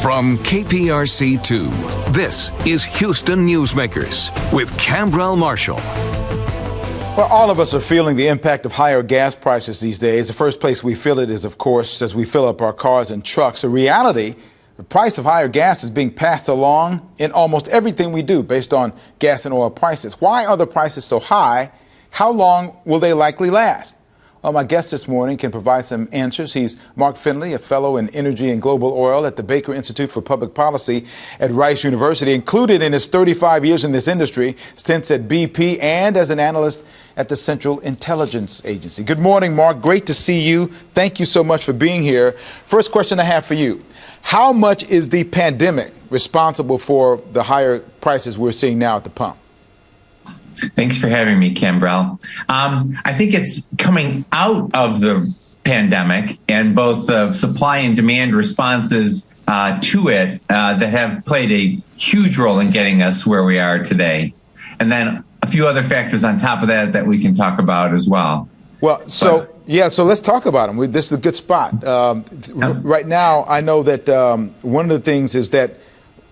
From KPRC2, this is Houston Newsmakers with Cambrell Marshall. Well, all of us are feeling the impact of higher gas prices these days. The first place we feel it is, of course, as we fill up our cars and trucks. In reality, the price of higher gas is being passed along in almost everything we do based on gas and oil prices. Why are the prices so high? How long will they likely last? Well, my guest this morning can provide some answers. He's Mark Finley, a fellow in energy and global oil at the Baker Institute for Public Policy at Rice University, included in his 35 years in this industry, stints at BP, and as an analyst at the Central Intelligence Agency. Good morning, Mark. Great to see you. Thank you so much for being here. First question I have for you. How much is the pandemic responsible for the higher prices we're seeing now at the pump? Thanks for having me, Cambrell. I think it's coming out of the pandemic and both the supply and demand responses to it that have played a huge role in getting us where we are today. And then a few other factors on top of that we can talk about as well. Well, so let's talk about them. This is a good spot. Right now, I know that one of the things is that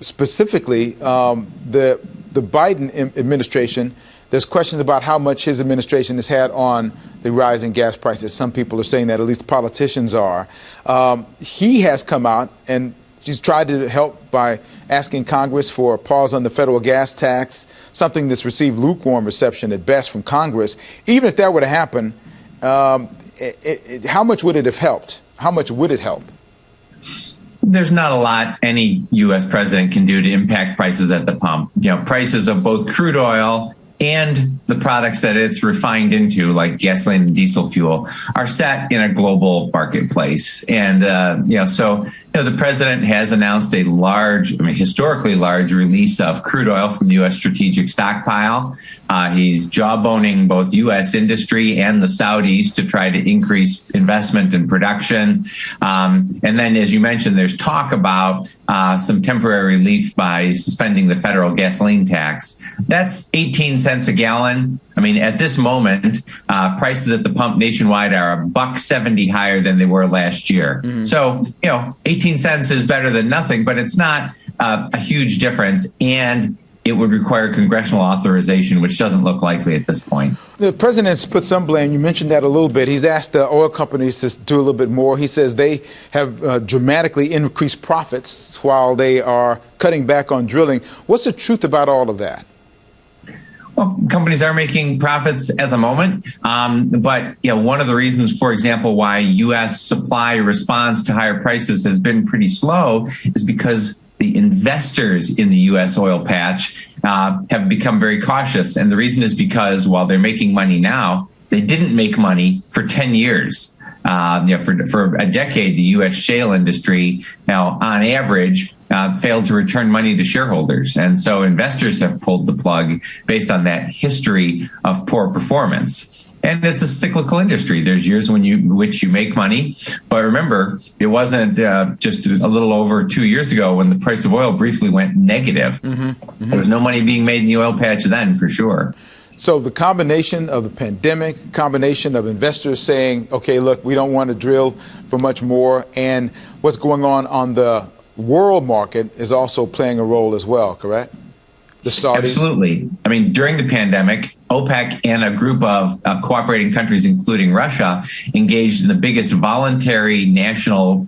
specifically the Biden administration, there's questions about how much his administration has had on the rise in gas prices. Some people are saying that, at least politicians are. He has come out and he's tried to help by asking Congress for a pause on the federal gas tax, something that's received lukewarm reception at best from Congress. Even if that were to happen, how much would it have helped? How much would it help? There's not a lot any U.S. president can do to impact prices at the pump. Prices of both crude oil and the products that it's refined into, like gasoline and diesel fuel, are set in a global marketplace. And, the president has announced a historically large release of crude oil from the U.S. strategic stockpile. He's jawboning both U.S. industry and the Saudis to try to increase investment and production. And then, as you mentioned, there's talk about some temporary relief by suspending the federal gasoline tax. That's 18 cents a gallon. I mean, at this moment, prices at the pump nationwide are $1.70 higher than they were last year. Mm-hmm. So, 18 cents is better than nothing, but it's not a huge difference. And it would require congressional authorization, which doesn't look likely at this point. The president's put some blame. You mentioned that a little bit. He's asked the oil companies to do a little bit more. He says they have dramatically increased profits while they are cutting back on drilling. What's the truth about all of that? Well, companies are making profits at the moment, but one of the reasons, for example, why U.S. supply response to higher prices has been pretty slow is because the investors in the U.S. oil patch have become very cautious. And the reason is because while they're making money now, they didn't make money for 10 years. For a decade, the U.S. shale industry now, on average, failed to return money to shareholders. And so investors have pulled the plug based on that history of poor performance. And it's a cyclical industry. There's years which you make money. But remember, it wasn't just a little over 2 years ago when the price of oil briefly went negative. Mm-hmm. Mm-hmm. There was no money being made in the oil patch then, for sure. So the combination of the pandemic, combination of investors saying, OK, look, we don't want to drill for much more, and what's going on the world market is also playing a role as well, correct? The Saudis. Absolutely. I mean, during the pandemic, OPEC and a group of cooperating countries, including Russia, engaged in the biggest voluntary national,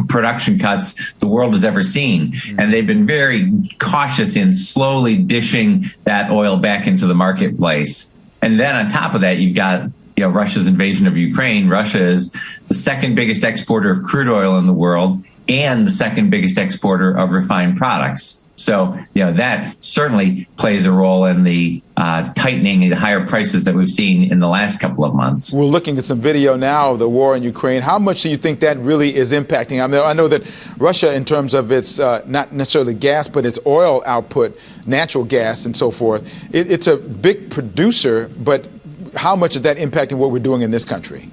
production cuts the world has ever seen. Mm-hmm. And they've been very cautious in slowly dishing that oil back into the marketplace. And then on top of that, you've got Russia's invasion of Ukraine. Russia is the second biggest exporter of crude oil in the world and the second biggest exporter of refined products. So, that certainly plays a role in the tightening and the higher prices that we've seen in the last couple of months. We're looking at some video now of the war in Ukraine. How much do you think that really is impacting? I mean, I know that Russia, in terms of its not necessarily gas, but its oil output, natural gas and so forth, it's a big producer. But how much is that impacting what we're doing in this country?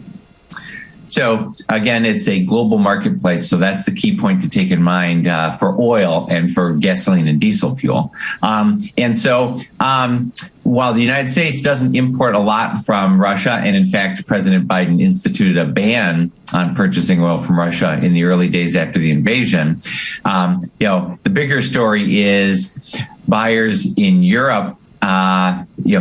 So again, it's a global marketplace. So that's the key point to take in mind for oil and for gasoline and diesel fuel. While the United States doesn't import a lot from Russia, and in fact, President Biden instituted a ban on purchasing oil from Russia in the early days after the invasion, the bigger story is buyers in Europe.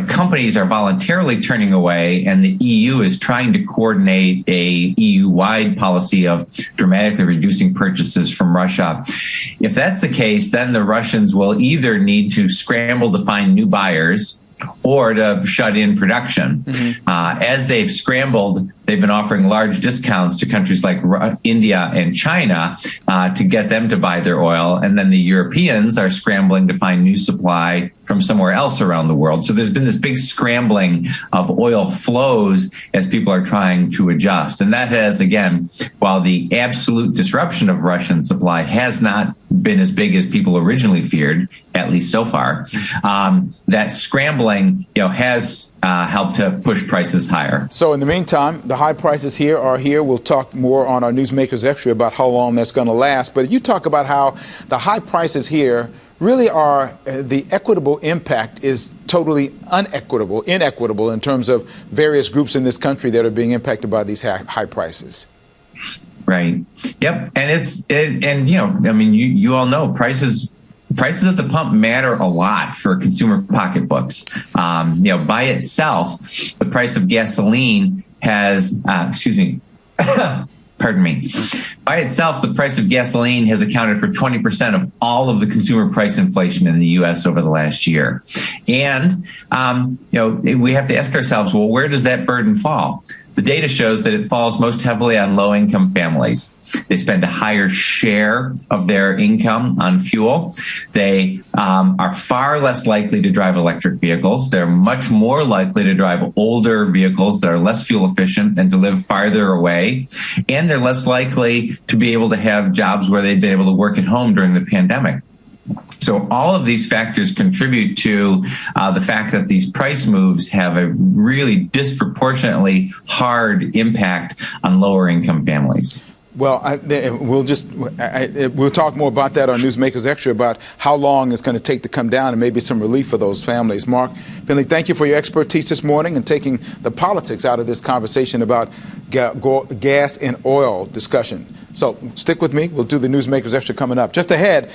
Companies are voluntarily turning away, and the EU is trying to coordinate a EU-wide policy of dramatically reducing purchases from Russia. If that's the case, then the Russians will either need to scramble to find new buyers or to shut in production. As they've scrambled, they've been offering large discounts to countries like India and China to get them to buy their oil. And then the Europeans are scrambling to find new supply from somewhere else around the world. So there's been this big scrambling of oil flows as people are trying to adjust. And that has, again, while the absolute disruption of Russian supply has not been as big as people originally feared, at least so far, that scrambling has helped to push prices higher. So in the meantime, the high prices here are here. We'll talk more on our Newsmakers Extra about how long that's going to last. But you talk about how the high prices here really are the equitable impact is totally inequitable in terms of various groups in this country that are being impacted by these high prices. Right. Yep. And you all know prices at the pump matter a lot for consumer pocketbooks. By itself, the price of gasoline has, pardon me. By itself, the price of gasoline has accounted for 20% of all of the consumer price inflation in the U.S. over the last year. And, we have to ask ourselves, well, where does that burden fall? The data shows that it falls most heavily on low-income families. They spend a higher share of their income on fuel. They are far less likely to drive electric vehicles. They're much more likely to drive older vehicles that are less fuel efficient and to live farther away. And they're less likely to be able to have jobs where they've been able to work at home during the pandemic. So all of these factors contribute to the fact that these price moves have a really disproportionately hard impact on lower income families. Well, we'll talk more about that on Newsmakers Extra about how long it's going to take to come down and maybe some relief for those families. Mark Finley, thank you for your expertise this morning and taking the politics out of this conversation about gas and oil discussion. So stick with me. We'll do the Newsmakers Extra coming up. Just ahead.